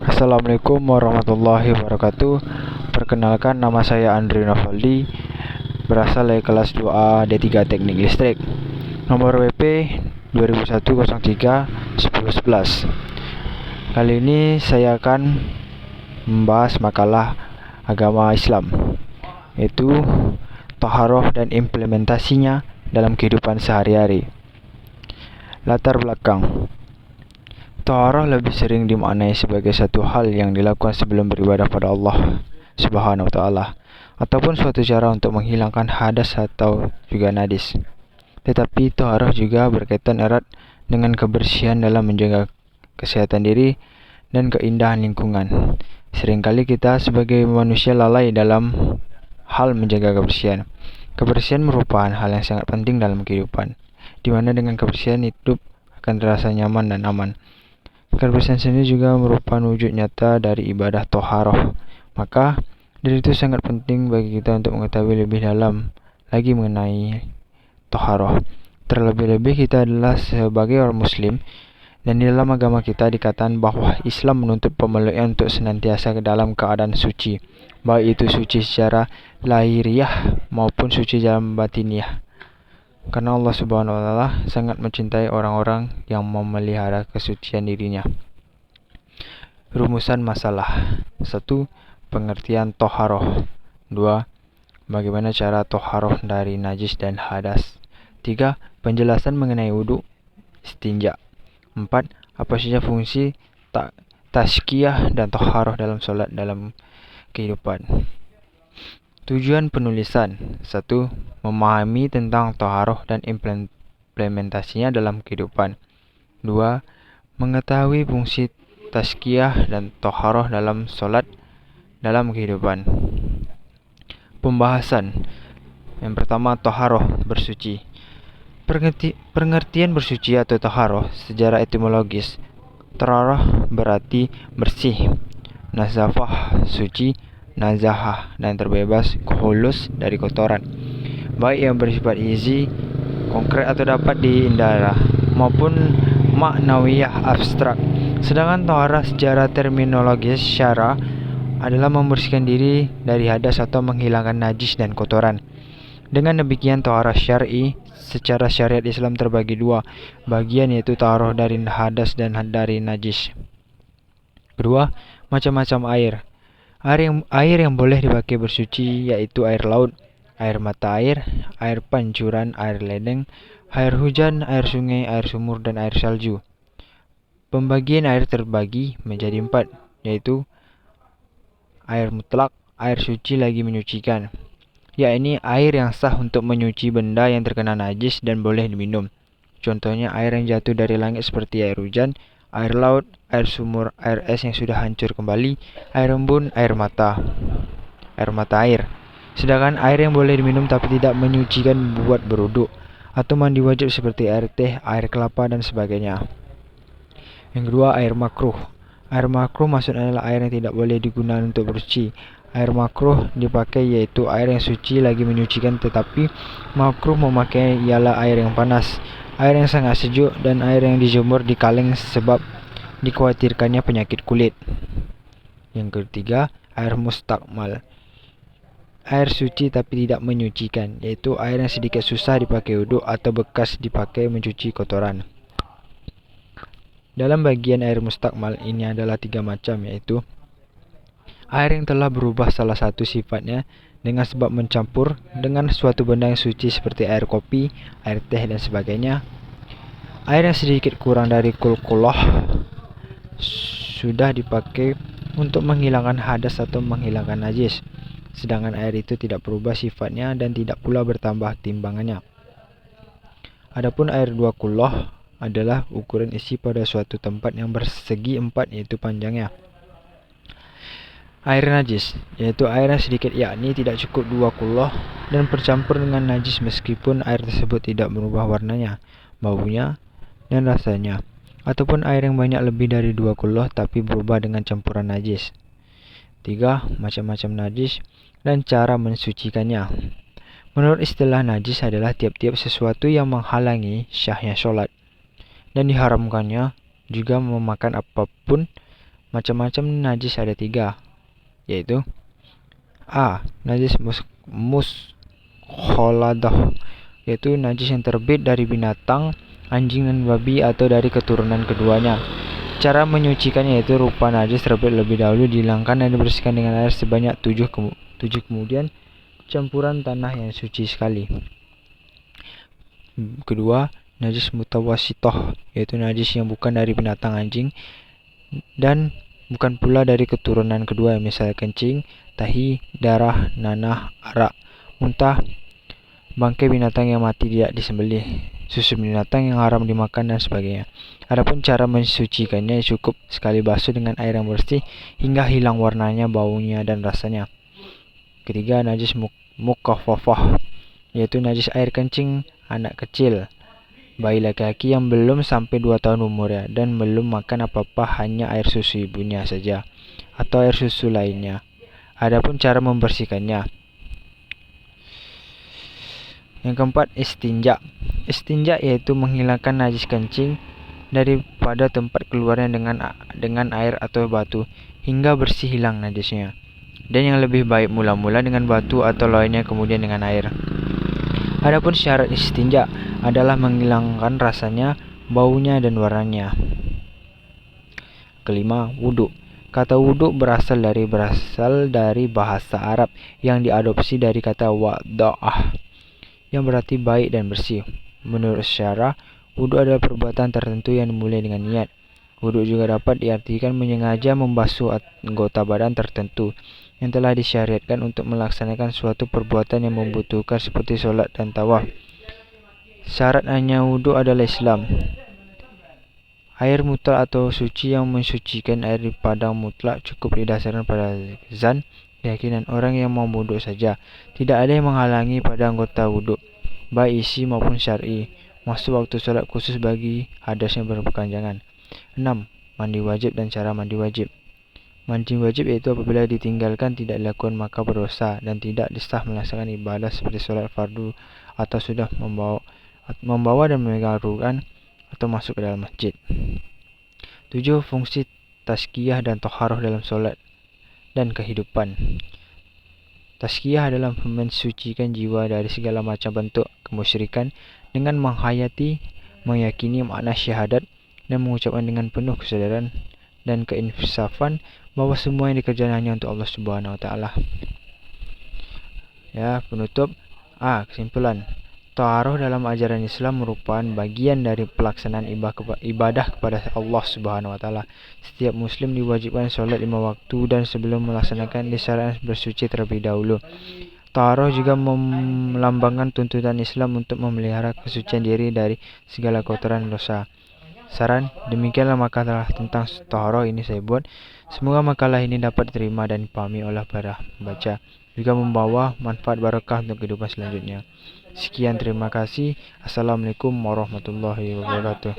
Assalamualaikum warahmatullahi wabarakatuh. Perkenalkan, nama saya Andri Novaldi, berasal dari kelas 2A D3 Teknik Listrik. Nomor WP 2001-03-1011. Kali ini saya akan membahas makalah agama Islam, yaitu Toharoh dan implementasinya dalam kehidupan sehari-hari. Latar belakang. Toharoh lebih sering dimaknai sebagai satu hal yang dilakukan sebelum beribadah pada Allah Subhanahu wa Ta'ala, ataupun suatu cara untuk menghilangkan hadas atau juga najis. Tetapi toharoh juga berkaitan erat dengan kebersihan dalam menjaga kesehatan diri dan keindahan lingkungan. Seringkali kita sebagai manusia lalai dalam hal menjaga kebersihan. Kebersihan merupakan hal yang sangat penting dalam kehidupan, di mana dengan kebersihan hidup akan terasa nyaman dan aman. Kebersihan sendiri juga merupakan wujud nyata dari ibadah toharoh. Maka dari itu sangat penting bagi kita untuk mengetahui lebih dalam lagi mengenai toharoh. Terlebih-lebih kita adalah sebagai orang muslim, dan di dalam agama kita dikatakan bahwa Islam menuntut pemeluknya untuk senantiasa ke dalam keadaan suci, baik itu suci secara lahiriah maupun suci dalam batiniah. Karena Allah Subhanahu wa Ta'ala sangat mencintai orang-orang yang memelihara kesucian dirinya. Rumusan masalah. 1. Pengertian toharoh. 2. Bagaimana cara toharoh dari najis dan hadas. 3. Penjelasan mengenai wudhu, istinja. 4. Apa saja fungsi tazkiyah dan toharoh dalam solat dalam kehidupan. Tujuan penulisan. 1. Memahami tentang toharoh dan implementasinya dalam kehidupan. 2. Mengetahui fungsi tazkiyah dan toharoh dalam solat dalam kehidupan. Pembahasan. Yang pertama, toharoh, bersuci. Pengertian bersuci atau toharoh secara etimologis. Toharoh berarti bersih, nazafah, suci, nazahah, dan terbebas, khulus dari kotoran, baik yang bersifat izi, konkret atau dapat diindara, maupun maknawiyah, abstrak. Sedangkan toharah secara terminologis syara adalah membersihkan diri dari hadas atau menghilangkan najis dan kotoran. Dengan demikian, toharah syar'i secara syariat Islam terbagi dua bagian, yaitu toharah dari hadas dan dari najis. Kedua, macam-macam air. Air yang boleh dipakai bersuci yaitu air laut, air mata air pancuran, air ledeng, air hujan, air sungai, air sumur, dan air salju. Pembagian air terbagi menjadi 4, yaitu air mutlak, air suci lagi menyucikan, yakni air yang sah untuk menyuci benda yang terkena najis dan boleh diminum. Contohnya air yang jatuh dari langit seperti air hujan, air laut, air sumur, air es yang sudah hancur kembali, air embun, air mata air. Sedangkan air yang boleh diminum tapi tidak menyucikan buat berwudu atau mandi wajib seperti air teh, air kelapa, dan sebagainya. Yang kedua, air makruh. Air makruh maksudnya adalah air yang tidak boleh digunakan untuk bersuci. Air makruh dipakai yaitu air yang suci lagi menyucikan, tetapi makruh memakai ialah air yang panas, air yang sangat sejuk, dan air yang dijemur di kaleng sebab dikhawatirkannya penyakit kulit. Yang ketiga, air mustakmal. Air suci tapi tidak menyucikan, yaitu air yang sedikit susah dipakai wudhu atau bekas dipakai mencuci kotoran. Dalam bagian air mustakmal ini adalah 3 macam, yaitu air yang telah berubah salah satu sifatnya dengan sebab mencampur dengan suatu benda yang suci seperti air kopi, air teh, dan sebagainya. Air yang sedikit kurang dari kulkulah sudah dipakai untuk menghilangkan hadas atau menghilangkan najis, sedangkan air itu tidak berubah sifatnya dan tidak pula bertambah timbangannya. Adapun air 2 kullah adalah ukuran isi pada suatu tempat yang bersegi 4, yaitu panjangnya. Air najis, yaitu air yang sedikit, yakni tidak cukup 2 kullah dan bercampur dengan najis meskipun air tersebut tidak berubah warnanya, baunya, dan rasanya. Ataupun air yang banyak lebih dari 2 kullah tapi berubah dengan campuran najis. 3. Macam-macam najis dan cara mensucikannya. Menurut istilah, najis adalah tiap-tiap sesuatu yang menghalangi syahnya sholat, dan diharamkannya juga memakan apapun Macam-macam najis ada 3, yaitu A. Najis mukhaladah, yaitu najis yang terbit dari binatang, anjing dan babi atau dari keturunan keduanya. Cara menyucikannya yaitu rupa najis terbit lebih dahulu dihilangkan dan dibersihkan dengan air sebanyak 7 kemudian campuran tanah yang suci sekali. Kedua, najis mutawasitoh, yaitu najis yang bukan dari binatang anjing dan bukan pula dari keturunan kedua, misalnya kencing, tahi, darah, nanah, arak, muntah, bangkai binatang yang mati tidak disembelih, susu binatang yang haram dimakan dan sebagainya. Adapun cara mensucikannya cukup sekali basuh dengan air yang bersih hingga hilang warnanya, baunya dan rasanya. Ketiga, najis mukhafafah, yaitu najis air kencing anak kecil, bayi laki-laki yang belum sampai 2 tahun umurnya dan belum makan apa-apa, hanya air susu ibunya saja atau air susu lainnya. Adapun cara membersihkannya. Yang keempat, istinja. Istinja yaitu menghilangkan najis kencing daripada tempat keluarnya dengan air atau batu hingga bersih hilang najisnya. Dan yang lebih baik mula-mula dengan batu atau lainnya kemudian dengan air. Adapun syarat istinja adalah menghilangkan rasanya, baunya dan warnanya. Kelima, wudhu. Kata wudhu berasal dari bahasa Arab yang diadopsi dari kata wada'ah yang berarti baik dan bersih. Menurut syarah, wudhu adalah perbuatan tertentu yang dimulai dengan niat. Wudhu juga dapat diartikan menyengaja membasuh anggota badan tertentu yang telah disyariatkan untuk melaksanakan suatu perbuatan yang membutuhkan seperti sholat dan tawaf. Syarat hanya wudhu adalah Islam. Air mutlak atau suci yang mensucikan air di padang mutlak cukup didasarkan pada zan, keyakinan orang yang mau wudhu saja. Tidak ada yang menghalangi pada anggota wudhu, baik isi maupun syar'i, masuk waktu sholat khusus bagi hadas yang berkepanjangan. 6. Mandi wajib dan cara mandi wajib. Mandi wajib yaitu apabila ditinggalkan tidak dilakukan maka berdosa dan tidak disah melaksanakan ibadah seperti sholat fardu atau sudah membawa dan memegang rukan atau masuk ke dalam masjid. 7. Fungsi tazkiyah dan toharoh dalam sholat dan kehidupan. Tazkiyah adalah mensucikan jiwa dari segala macam bentuk kemusyrikan dengan menghayati, meyakini makna syahadat dan mengucapkan dengan penuh kesadaran dan keinsafan bahwa semua yang dikerjakan hanya untuk Allah Subhanahu wa taala. Ya, penutup. Kesimpulan. Taharah dalam ajaran Islam merupakan bagian dari pelaksanaan ibadah kepada Allah Subhanahu wa taala. Setiap muslim diwajibkan sholat 5 waktu dan sebelum melaksanakan disarankan bersuci terlebih dahulu. Taharah juga melambangkan tuntutan Islam untuk memelihara kesucian diri dari segala kotoran dosa. Saran, demikianlah makalah tentang taharah ini saya buat. Semoga makalah ini dapat diterima dan dipahami oleh para pembaca, juga membawa manfaat barakah untuk kehidupan selanjutnya. Sekian, terima kasih. Assalamualaikum warahmatullahi wabarakatuh.